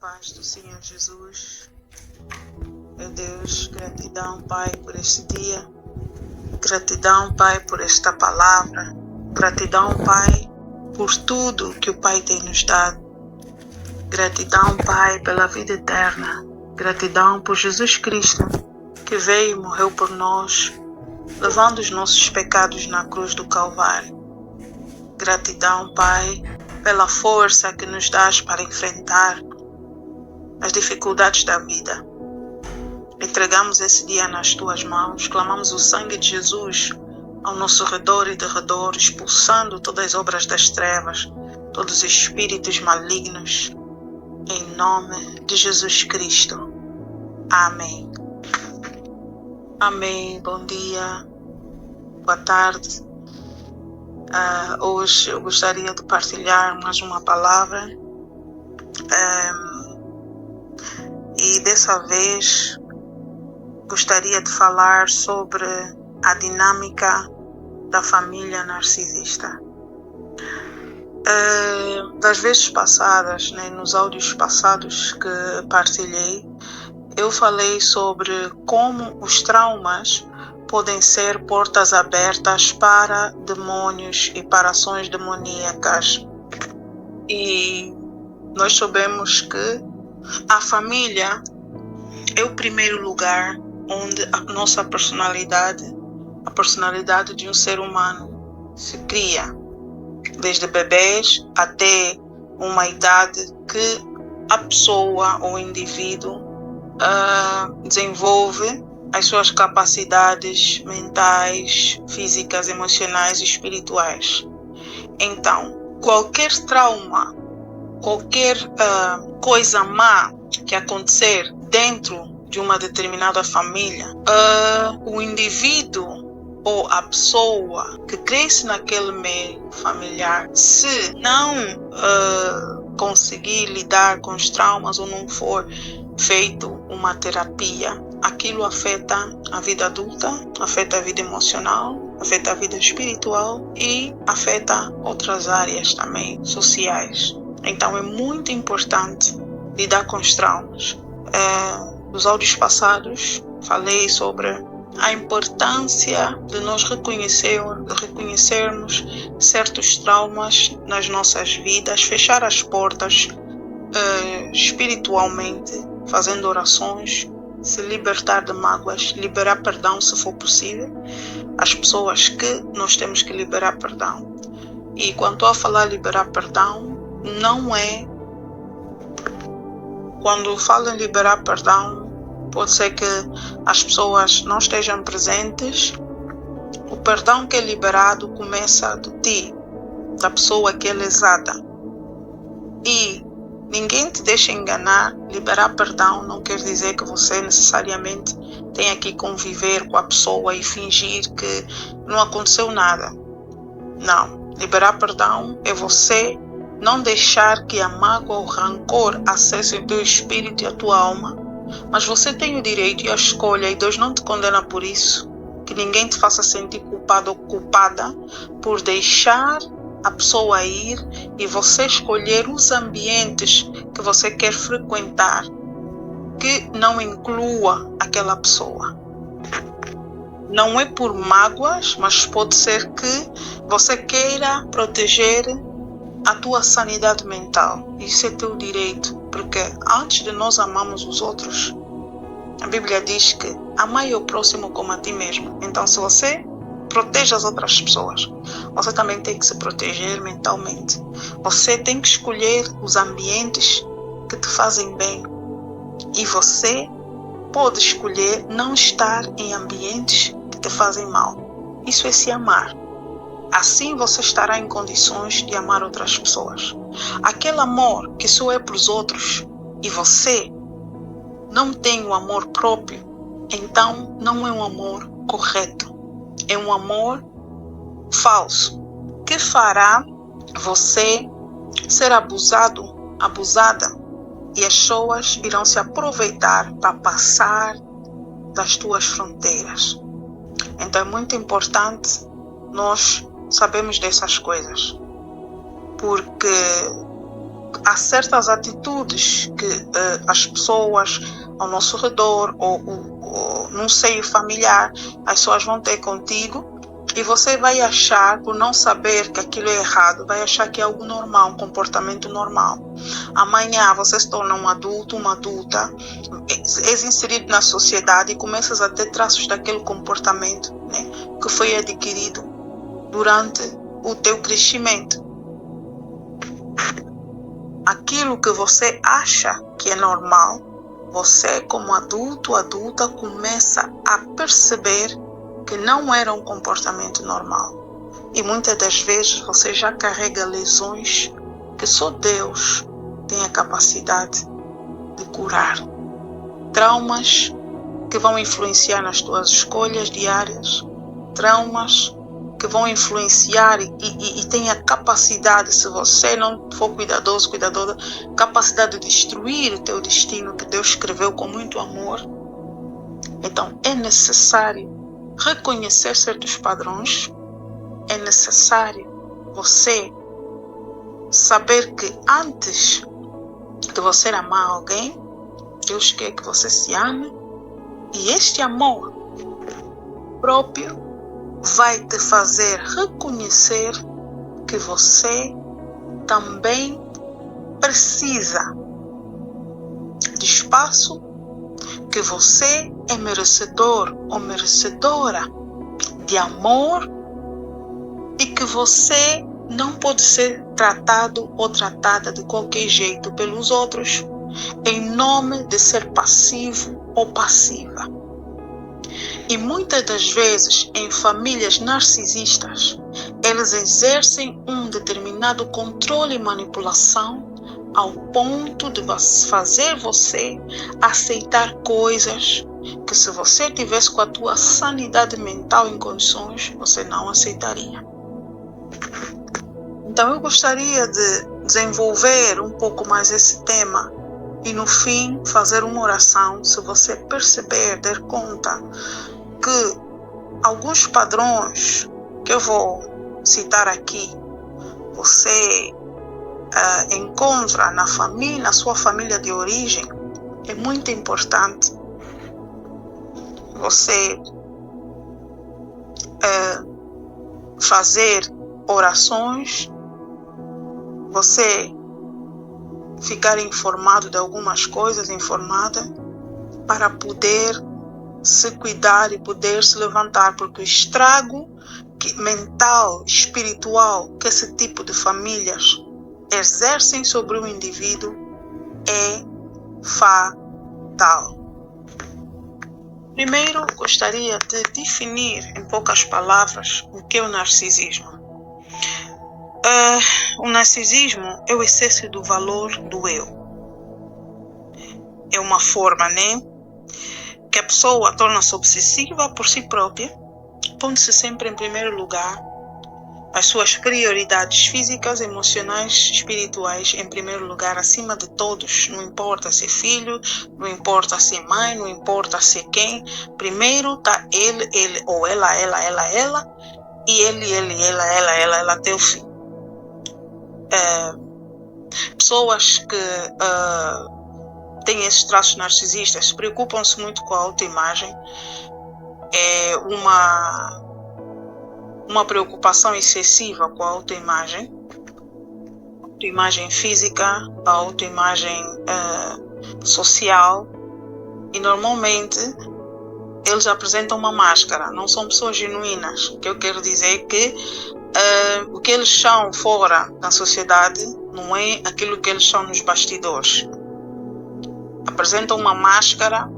paz do Senhor Jesus. Meu Deus, gratidão, Pai, por este dia. Gratidão, Pai, por esta palavra. Gratidão, Pai, por tudo que o Pai tem nos dado. Gratidão, Pai, pela vida eterna. Gratidão por Jesus Cristo, que veio e morreu por nós, levando os nossos pecados na cruz do Calvário. Gratidão, Pai, pela força que nos dás para enfrentar as dificuldades da vida. Entregamos esse dia nas Tuas mãos, clamamos o sangue de Jesus ao nosso redor e derredor, expulsando todas as obras das trevas, todos os espíritos malignos, em nome de Jesus Cristo. Amém. Amém. Bom dia, boa tarde. Hoje eu gostaria de partilhar mais uma palavra e dessa vez gostaria de falar sobre a dinâmica da família narcisista. Das vezes passadas, nos áudios passados que partilhei, eu falei sobre como os traumas podem ser portas abertas para demônios e para ações demoníacas. E nós sabemos que a família é o primeiro lugar onde a nossa personalidade, a personalidade de um ser humano, se cria. Desde bebês até uma idade que a pessoa ou o indivíduo desenvolve as suas capacidades mentais, físicas, emocionais e espirituais. Então, qualquer trauma, qualquer coisa má que acontecer dentro de uma determinada família, o indivíduo ou a pessoa que cresce naquele meio familiar, se não conseguir lidar com os traumas ou não for feito uma terapia, aquilo afeta a vida adulta, afeta a vida emocional, afeta a vida espiritual e afeta outras áreas também sociais. Então é muito importante lidar com os traumas. Nos áudios passados falei sobre a importância de nós reconhecermos certos traumas nas nossas vidas, fechar as portas espiritualmente, fazendo orações, se libertar de mágoas, liberar perdão se for possível, as pessoas que nós temos que liberar perdão. E quando estou a falar liberar perdão, não é, quando falo em liberar perdão, pode ser que as pessoas não estejam presentes. O perdão que é liberado começa de ti, da pessoa que é lesada. E ninguém te deixa enganar. Liberar perdão não quer dizer que você necessariamente tenha que conviver com a pessoa e fingir que não aconteceu nada. Não. Liberar perdão é você não deixar que a mágoa ou o rancor acesse o teu espírito e a tua alma. Mas você tem o direito e a escolha, e Deus não te condena por isso, que ninguém te faça sentir culpado ou culpada por deixar a pessoa ir e você escolher os ambientes que você quer frequentar, que não inclua aquela pessoa. Não é por mágoas, mas pode ser que você queira proteger a tua sanidade mental. Isso é teu direito, porque antes de nós amarmos os outros, a Bíblia diz que amai o próximo como a ti mesmo. Então, se você protege as outras pessoas, você também tem que se proteger mentalmente. Você tem que escolher os ambientes que te fazem bem. E você pode escolher não estar em ambientes que te fazem mal. Isso é se amar. Assim você estará em condições de amar outras pessoas. Aquele amor que só é para os outros e você não tem o amor próprio, então não é um amor correto. É um amor falso, que fará você ser abusado, abusada, e as pessoas irão se aproveitar para passar das tuas fronteiras. Então é muito importante nós sabemos dessas coisas, porque há certas atitudes que as pessoas ao nosso redor ou num seio familiar, as pessoas vão ter contigo e você vai achar, por não saber que aquilo é errado, vai achar que é algo normal, um comportamento normal. Amanhã você se torna um adulto, uma adulta, és inserido na sociedade e começas a ter traços daquele comportamento, né, que foi adquirido durante o teu crescimento. Aquilo que você acha que é normal, você como adulto, adulta, começa a perceber que não era um comportamento normal. E muitas das vezes você já carrega lesões que só Deus tem a capacidade de curar. Traumas que vão influenciar nas tuas escolhas diárias, traumas que vão influenciar e tem a capacidade, se você não for cuidadoso, cuidadosa, capacidade de destruir o teu destino que Deus escreveu com muito amor. Então é necessário reconhecer certos padrões, é necessário você saber que antes de você amar alguém, Deus quer que você se ame, e este amor próprio vai te fazer reconhecer que você também precisa de espaço, que você é merecedor ou merecedora de amor e que você não pode ser tratado ou tratada de qualquer jeito pelos outros em nome de ser passivo ou passiva. E muitas das vezes em famílias narcisistas, eles exercem um determinado controle e manipulação ao ponto de fazer você aceitar coisas que, se você tivesse com a tua sanidade mental em condições, você não aceitaria. Então eu gostaria de desenvolver um pouco mais esse tema e no fim fazer uma oração. Se você perceber, der conta que alguns padrões que eu vou citar aqui, você encontra na família, na sua família de origem, é muito importante você fazer orações, você ficar informado de algumas coisas, informada, para poder se cuidar e poder se levantar, porque o estrago mental, espiritual que esse tipo de famílias exercem sobre o indivíduo é fatal. Primeiro, gostaria de definir em poucas palavras o que é o narcisismo. O narcisismo é o excesso do valor do eu. É uma forma, né, que a pessoa torna-se obsessiva por si própria, pondo-se sempre em primeiro lugar, as suas prioridades físicas, emocionais, espirituais em primeiro lugar, acima de todos. Não importa se é filho, não importa se é mãe, não importa se é quem. Primeiro está ele ou ela, e ele, ela até o fim. Pessoas que têm esses traços narcisistas preocupam-se muito com a autoimagem. É uma preocupação excessiva com a autoimagem física, a autoimagem social, e normalmente eles apresentam uma máscara, não são pessoas genuínas. O que eu quero dizer é que o que eles são fora da sociedade não é aquilo que eles são nos bastidores. Apresentam uma máscara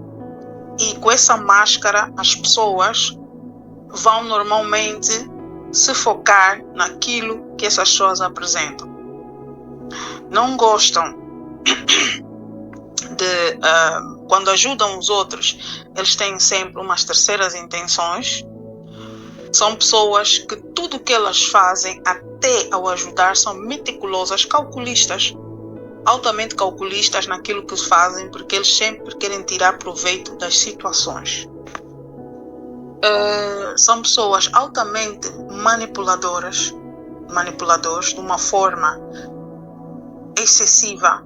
e com essa máscara as pessoas vão normalmente se focar naquilo que essas pessoas apresentam. Não gostam de... quando ajudam os outros, eles têm sempre umas terceiras intenções. São pessoas que tudo que elas fazem, até ao ajudar, são meticulosas, calculistas, altamente calculistas naquilo que fazem, porque eles sempre querem tirar proveito das situações. São pessoas altamente manipuladores de uma forma excessiva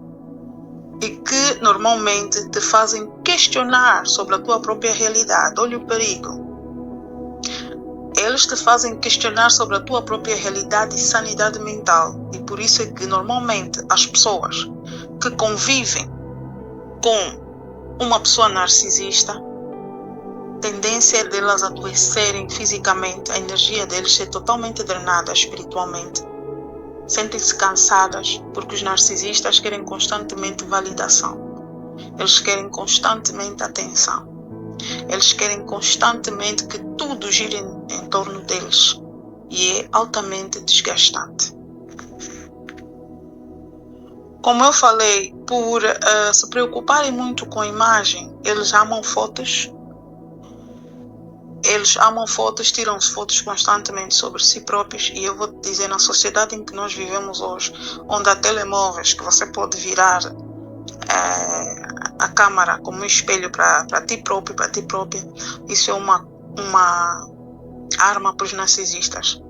e que normalmente te fazem questionar sobre a tua própria realidade. Olha o perigo. Eles te fazem questionar sobre a tua própria realidade e sanidade mental. E por isso é que normalmente as pessoas que convivem com uma pessoa narcisista, tendência delas adoecerem fisicamente, a energia deles ser totalmente drenada espiritualmente. Sentem-se cansadas porque os narcisistas querem constantemente validação. Eles querem constantemente atenção. Eles querem constantemente que tudo gire em torno deles. E é altamente desgastante. Como eu falei, por se preocuparem muito com a imagem, eles amam fotos. Eles amam fotos, tiram-se fotos constantemente sobre si próprios. E eu vou te dizer, na sociedade em que nós vivemos hoje, onde há telemóveis que você pode virar a câmera como um espelho para ti próprio, para ti própria, isso é uma arma para os narcisistas.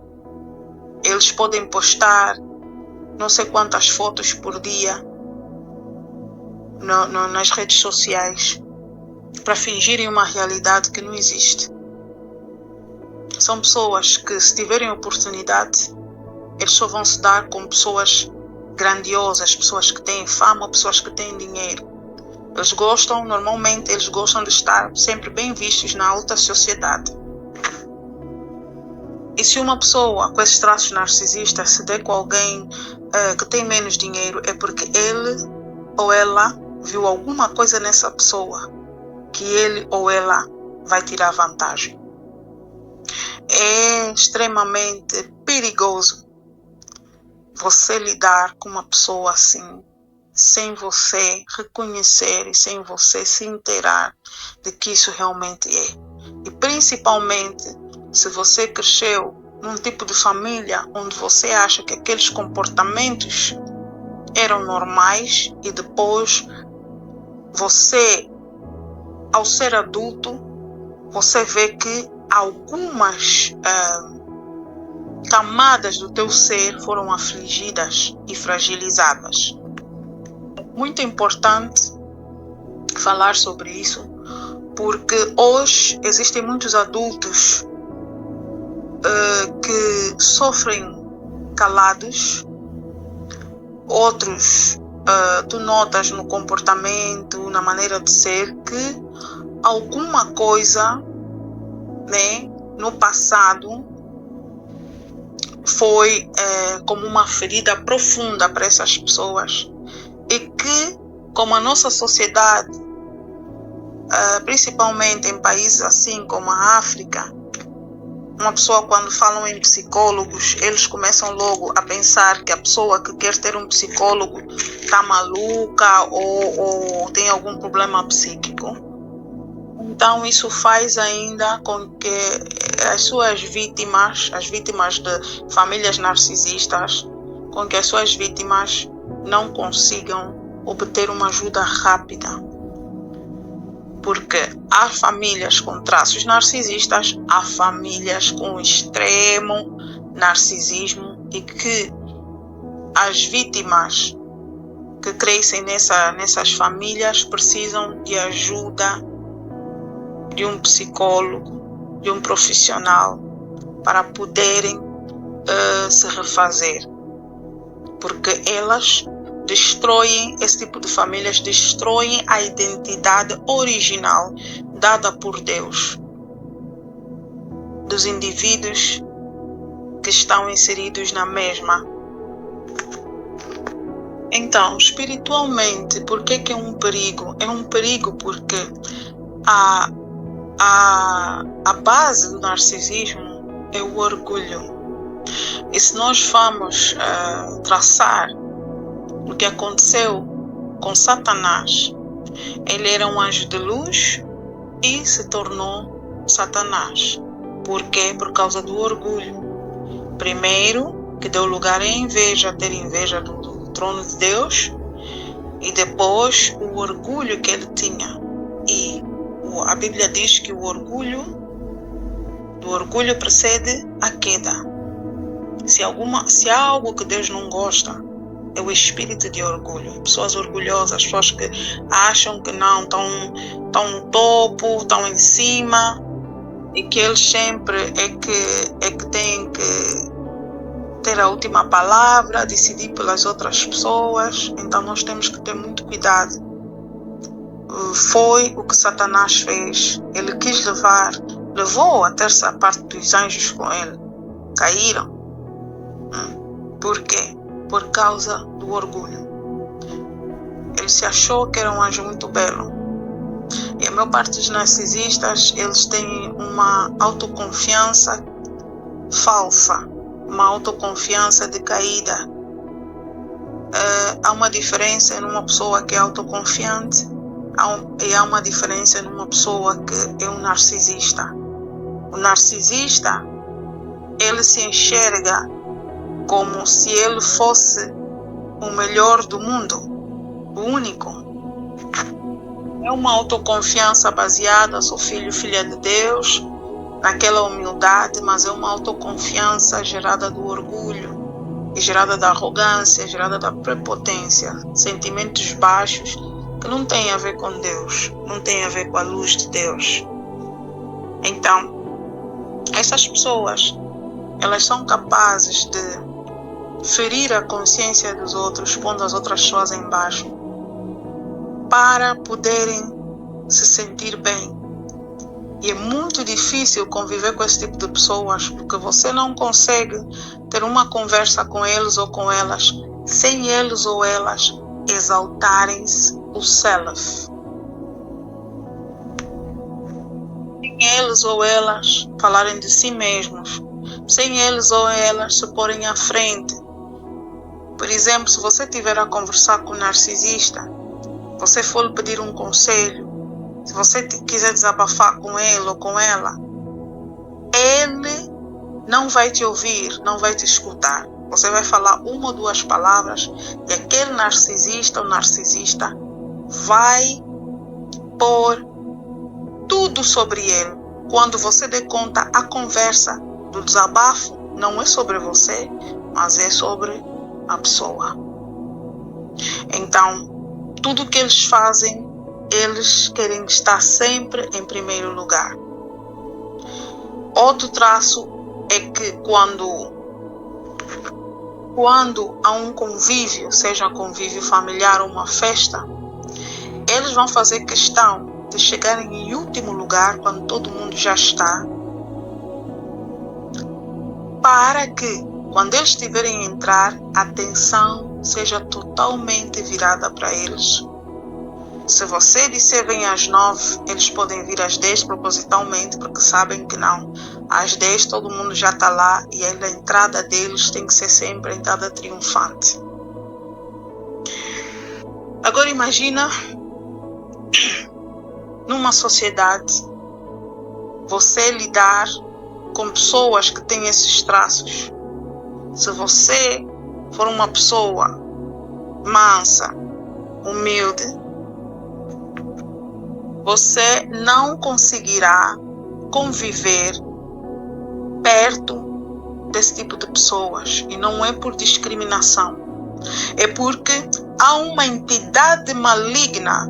Eles podem postar não sei quantas fotos por dia nas redes sociais para fingirem uma realidade que não existe. São pessoas que, se tiverem oportunidade, eles só vão se dar com pessoas grandiosas, pessoas que têm fama, pessoas que têm dinheiro. Normalmente eles gostam de estar sempre bem vistos na alta sociedade. E se uma pessoa com esses traços narcisistas se der com alguém que tem menos dinheiro, é porque ele ou ela viu alguma coisa nessa pessoa que ele ou ela vai tirar vantagem. É extremamente perigoso você lidar com uma pessoa assim, sem você reconhecer e sem você se inteirar de que isso realmente é. E principalmente se você cresceu num tipo de família onde você acha que aqueles comportamentos eram normais e depois você, ao ser adulto, você vê que algumas camadas do teu ser foram afligidas e fragilizadas. Muito importante falar sobre isso, porque hoje existem muitos adultos que sofrem calados, outros tu notas no comportamento, na maneira de ser, que alguma coisa, no passado foi como uma ferida profunda para essas pessoas, e que, como a nossa sociedade, principalmente em países assim como a África, uma pessoa, quando falam em psicólogos, eles começam logo a pensar que a pessoa que quer ter um psicólogo está maluca ou tem algum problema psíquico. Então isso faz ainda com que as suas vítimas, as vítimas de famílias narcisistas, com que as suas vítimas não consigam obter uma ajuda rápida. Porque há famílias com traços narcisistas, há famílias com extremo narcisismo, e que as vítimas que crescem nessas famílias precisam de ajuda de um psicólogo, de um profissional, para poderem se refazer. Porque elas destroem, esse tipo de famílias destroem a identidade original dada por Deus dos indivíduos que estão inseridos na mesma. Então, espiritualmente, por que é um perigo? É um perigo porque a base do narcisismo é o orgulho. E se nós vamos traçar o que aconteceu com Satanás, ele era um anjo de luz e se tornou Satanás. Por quê? Por causa do orgulho. Primeiro, que deu lugar à inveja, ter inveja do trono de Deus, e depois o orgulho que ele tinha. E a Bíblia diz que do orgulho precede a queda. Se há algo que Deus não gosta, é o espírito de orgulho. Pessoas orgulhosas, pessoas que acham que não, estão no topo, estão em cima, e que eles sempre é que têm que ter a última palavra, decidir pelas outras pessoas. Então nós temos que ter muito cuidado. Foi o que Satanás fez. Ele quis levou a terça parte dos anjos com ele. Caíram. Por quê? Por causa do orgulho. Ele se achou que era um anjo muito belo. E a maior parte dos narcisistas, eles têm uma autoconfiança falsa, uma autoconfiança decaída. Há uma diferença em uma pessoa que é autoconfiante e há uma diferença numa pessoa que é um narcisista. O narcisista, ele se enxerga como se ele fosse o melhor do mundo, o único. É uma autoconfiança baseada, sou filho, filha de Deus, naquela humildade, mas é uma autoconfiança gerada do orgulho, e gerada da arrogância, gerada da prepotência, sentimentos baixos que não têm a ver com Deus, não têm a ver com a luz de Deus. Então, essas pessoas, elas são capazes de ferir a consciência dos outros, pondo as outras pessoas embaixo, para poderem se sentir bem. E é muito difícil conviver com esse tipo de pessoas, porque você não consegue ter uma conversa com eles ou com elas sem eles ou elas exaltarem o self. Sem eles ou elas falarem de si mesmos, sem eles ou elas se porem à frente. Por exemplo, se você estiver a conversar com um narcisista, você for lhe pedir um conselho, se você quiser desabafar com ele ou com ela, ele não vai te ouvir, não vai te escutar. Você vai falar uma ou duas palavras e aquele narcisista ou narcisista vai pôr tudo sobre ele. Quando você dê conta, a conversa do desabafo não é sobre você, mas é sobre a pessoa. Então, tudo que eles fazem, eles querem estar sempre em primeiro lugar. Outro traço é que quando há um convívio, seja um convívio familiar ou uma festa, eles vão fazer questão de chegarem em último lugar quando todo mundo já está, para que quando eles estiverem a entrar, a atenção seja totalmente virada para eles. Se você disser vem às 9, eles podem vir às 10 propositalmente, porque sabem que não. Às 10 todo mundo já está lá e a entrada deles tem que ser sempre a entrada triunfante. Agora imagina numa sociedade você lidar com pessoas que têm esses traços. Se você for uma pessoa mansa, humilde, você não conseguirá conviver perto desse tipo de pessoas. E não é por discriminação. É porque há uma entidade maligna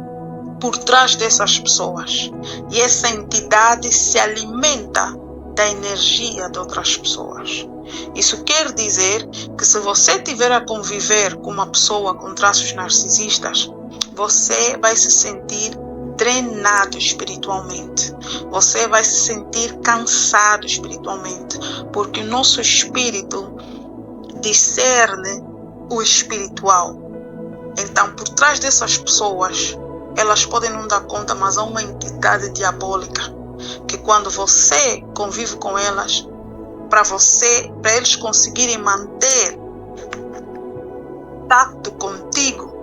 por trás dessas pessoas. E essa entidade se alimenta da energia de outras pessoas. Isso quer dizer que se você estiver a conviver com uma pessoa com traços narcisistas, você vai se sentir drenado espiritualmente. Você vai se sentir cansado espiritualmente, porque o nosso espírito discerne o espiritual. Então, por trás dessas pessoas, elas podem não dar conta, mas há uma entidade diabólica que quando você convive com elas, para eles conseguirem manter tato contigo,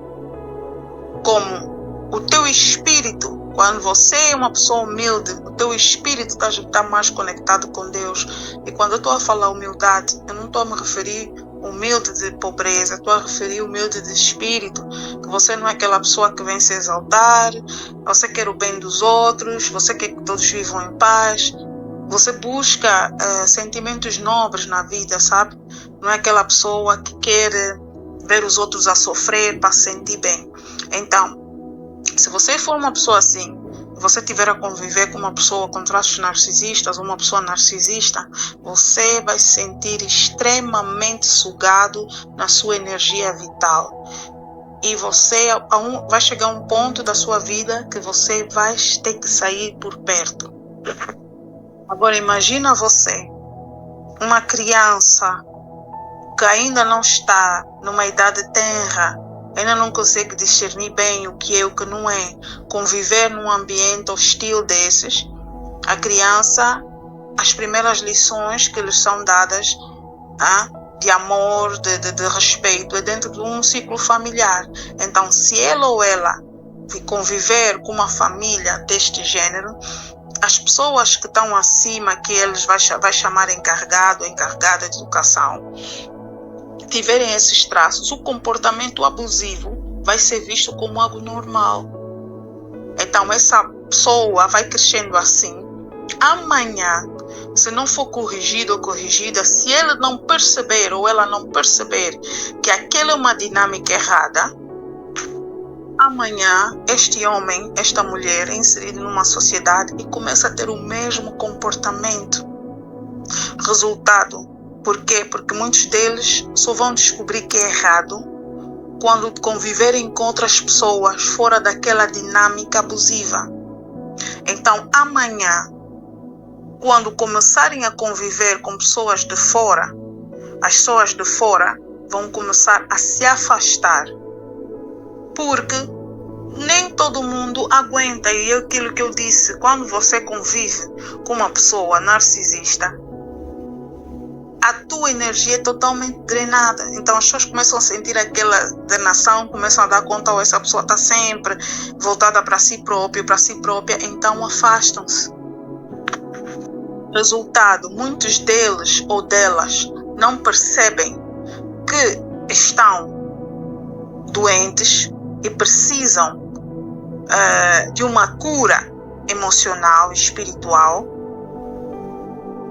como o teu espírito, quando você é uma pessoa humilde, o teu espírito está mais conectado com Deus. E quando eu estou a falar humildade, eu não estou a me referir humilde de pobreza, estou a referir humilde de espírito, que você não é aquela pessoa que vem se exaltar, você quer o bem dos outros, você quer que todos vivam em paz, você busca sentimentos nobres na vida, sabe? Não é aquela pessoa que quer ver os outros a sofrer para se sentir bem. Então, se você for uma pessoa assim, você tiver a conviver com uma pessoa com traços narcisistas, uma pessoa narcisista, você vai se sentir extremamente sugado na sua energia vital. E você vai chegar a um ponto da sua vida que você vai ter que sair por perto. Agora imagina você, uma criança que ainda não está numa idade tenra, ainda não consegue discernir bem o que é o que não é, conviver num ambiente hostil desses. A criança, as primeiras lições que lhes são dadas de amor, de respeito, é dentro de um ciclo familiar. Então, se ele ou ela conviver com uma família deste gênero, as pessoas que estão acima, que eles vai chamar encarregado, encarregada de educação, tiverem esses traços, o comportamento abusivo vai ser visto como algo normal. Então, essa pessoa vai crescendo assim. Amanhã, se não for corrigido ou corrigida, se ele não perceber ou ela não perceber que aquela é uma dinâmica errada, amanhã este homem, esta mulher é inserido numa sociedade e começa a ter o mesmo comportamento. Resultado, por quê? Porque muitos deles só vão descobrir que é errado quando conviverem com outras pessoas fora daquela dinâmica abusiva. Então, amanhã, quando começarem a conviver com pessoas de fora, as pessoas de fora vão começar a se afastar, porque nem todo mundo aguenta. E é aquilo que eu disse, quando você convive com uma pessoa narcisista, a tua energia é totalmente drenada. Então as pessoas começam a sentir aquela drenação, começam a dar conta, oh, essa pessoa está sempre voltada para si própria, então afastam-se. Resultado, muitos deles ou delas não percebem que estão doentes e precisam de uma cura emocional e espiritual.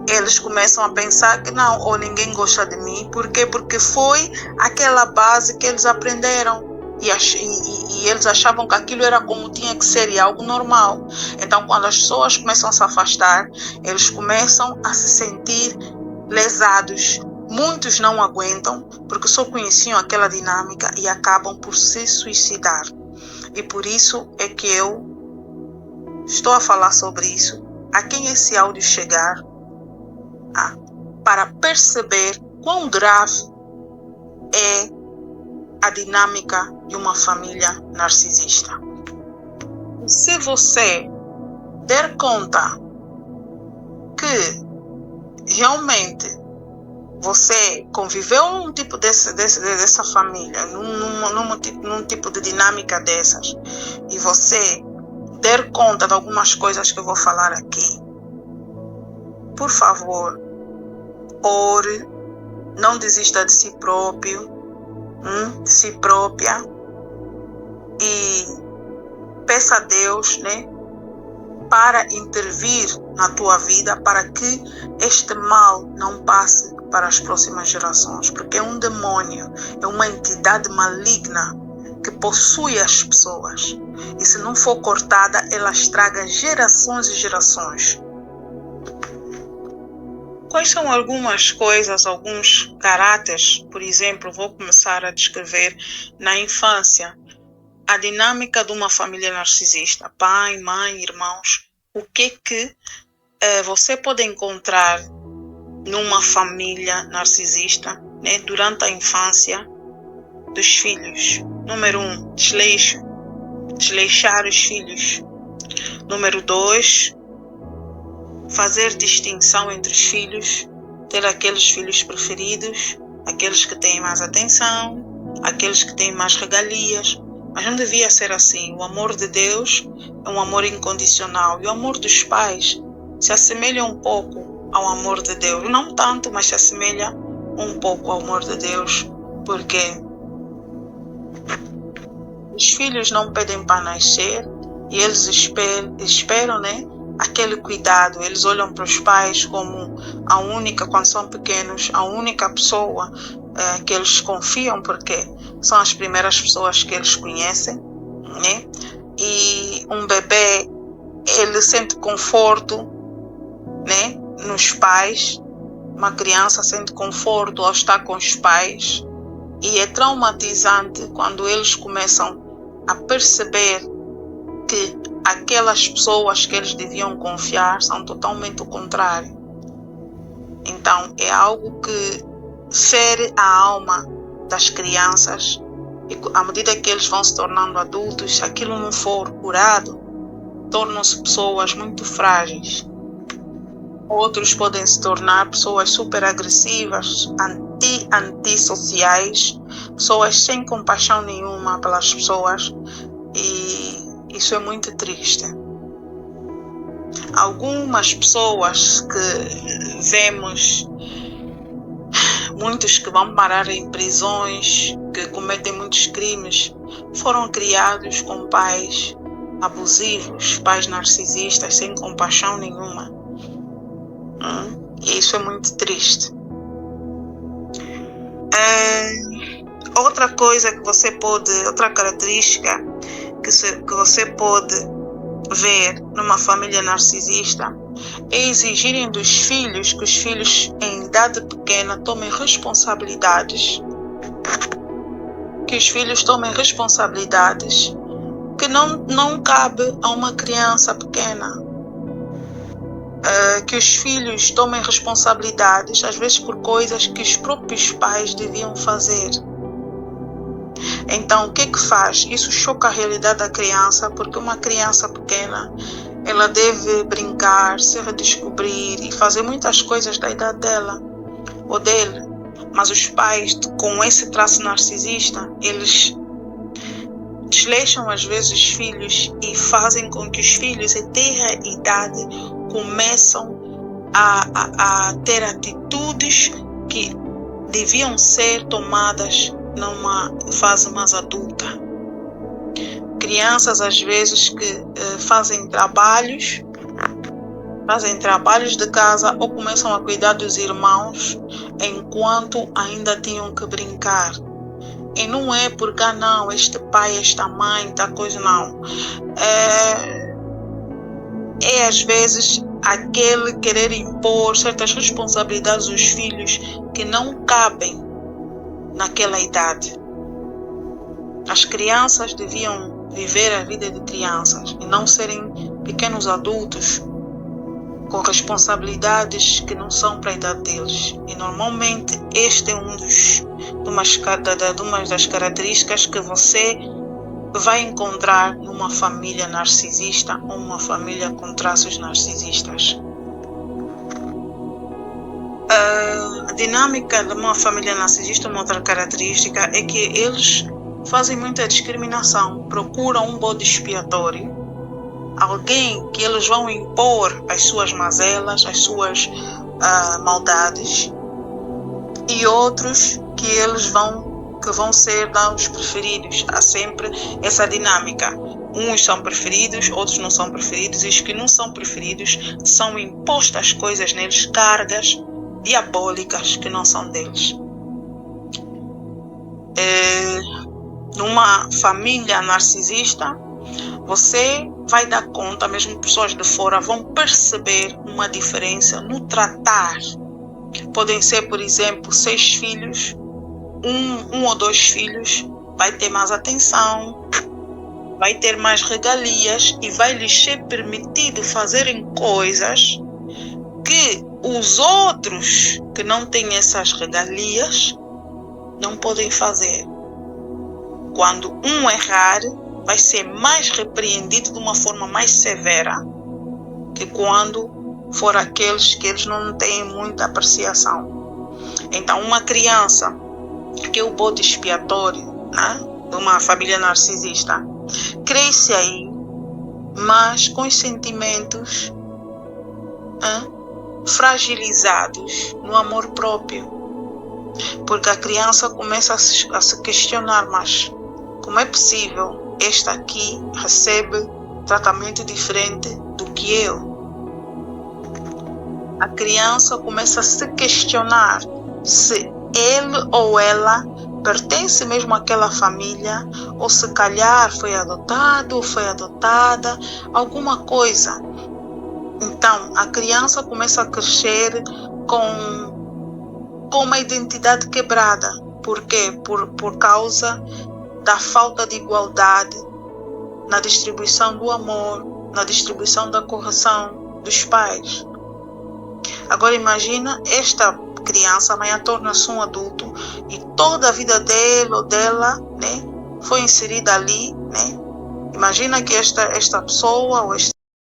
Eles começam a pensar que não, ou ninguém gosta de mim. Por quê? Porque foi aquela base que eles aprenderam. E eles achavam que aquilo era como tinha que ser, e algo normal. Então, quando as pessoas começam a se afastar, eles começam a se sentir lesados. Muitos não aguentam, porque só conheciam aquela dinâmica e acabam por se suicidar. E por isso é que eu estou a falar sobre isso. A quem esse áudio chegar, para perceber quão grave é a dinâmica de uma família narcisista. Se você der conta que realmente você conviveu num tipo dessa família, num tipo de dinâmica dessas, e você der conta de algumas coisas que eu vou falar aqui, por favor, ore, não desista de si próprio, de si própria, e peça a Deus, para intervir na tua vida, para que este mal não passe para as próximas gerações, porque é um demônio, é uma entidade maligna que possui as pessoas, e se não for cortada, ela estraga gerações e gerações. Quais são algumas coisas, alguns caráteres? Por exemplo, vou começar a descrever na infância a dinâmica de uma família narcisista, pai, mãe, irmãos. O que você pode encontrar numa família narcisista, durante a infância dos filhos? Número 1, desleixo, desleixar os filhos. Número 2, fazer distinção entre os filhos, ter aqueles filhos preferidos, aqueles que têm mais atenção, aqueles que têm mais regalias. Mas não devia ser assim. O amor de Deus é um amor incondicional, e o amor dos pais se assemelha um pouco ao amor de Deus. Não tanto, mas se assemelha um pouco ao amor de Deus, porque os filhos não pedem para nascer e eles esperam, aquele cuidado. Eles olham para os pais como a única, quando são pequenos, a única pessoa que eles confiam, porque são as primeiras pessoas que eles conhecem, né? E um bebê, ele sente conforto, né, nos pais. Uma criança sente conforto ao estar com os pais, e é traumatizante quando eles começam a perceber que aquelas pessoas que eles deviam confiar são totalmente o contrário. Então é algo que fere a alma das crianças, e à medida que eles vão se tornando adultos, se aquilo não for curado, tornam-se pessoas muito frágeis. Outros podem se tornar pessoas super agressivas, antissociais, pessoas sem compaixão nenhuma pelas pessoas, e isso é muito triste. Algumas pessoas que vemos, muitos que vão parar em prisões, que cometem muitos crimes, foram criados com pais abusivos, pais narcisistas, sem compaixão nenhuma. E isso é muito triste. Outra coisa que você pode, outra característica que você pode ver numa família narcisista é exigirem dos filhos que os filhos em idade pequena tomem responsabilidades, que os filhos tomem responsabilidades que não cabe a uma criança pequena. Que os filhos tomem responsabilidades, às vezes por coisas que os próprios pais deviam fazer. Então, o que faz? Isso choca a realidade da criança, porque uma criança pequena, ela deve brincar, se redescobrir e fazer muitas coisas da idade dela ou dele. Mas os pais, com esse traço narcisista, eles desleixam às vezes os filhos e fazem com que os filhos, em tenra idade, começam a ter atitudes que deviam ser tomadas numa fase mais adulta. Crianças às vezes que fazem trabalhos de casa ou começam a cuidar dos irmãos enquanto ainda tinham que brincar. E não é porque, não, este pai, esta mãe, tal coisa, não. É às vezes aquele querer impor certas responsabilidades aos filhos que não cabem naquela idade. As crianças deviam viver a vida de crianças e não serem pequenos adultos com responsabilidades que não são para a idade deles. E normalmente este é uma das características que você vai encontrar numa família narcisista ou uma família com traços narcisistas. A dinâmica de uma família narcisista, uma outra característica, é que eles fazem muita discriminação, procuram um bode expiatório, alguém que eles vão impor as suas mazelas, as suas maldades, e outros que eles vão ser os preferidos. Há sempre essa dinâmica. Uns são preferidos, outros não são preferidos, e os que não são preferidos são impostas coisas neles, cargas diabólicas que não são deles. Numa família narcisista, você vai dar conta, mesmo pessoas de fora vão perceber uma diferença no tratar. Podem ser, por exemplo, 6 filhos, um ou 2 filhos vai ter mais atenção, vai ter mais regalias e vai lhes ser permitido fazerem coisas que os outros que não têm essas regalias não podem fazer. Quando um errar, vai ser mais repreendido de uma forma mais severa que quando for aqueles que eles não têm muita apreciação. Então, uma criança que é o bode expiatório, né, de uma família narcisista, cresce aí, mas com os sentimentos fragilizados no amor próprio. Porque a criança começa a se questionar, mas como é possível esta aqui recebe tratamento diferente do que eu? A criança começa a se questionar se ele ou ela pertence mesmo àquela família, ou se calhar foi adotado ou foi adotada, alguma coisa. Então, a criança começa a crescer com uma identidade quebrada. Por quê? Por causa da falta de igualdade na distribuição do amor, na distribuição da correção dos pais. Agora imagina esta criança, amanhã torna-se um adulto e toda a vida dele ou dela, né, foi inserida ali, né? Imagina que esta pessoa ou este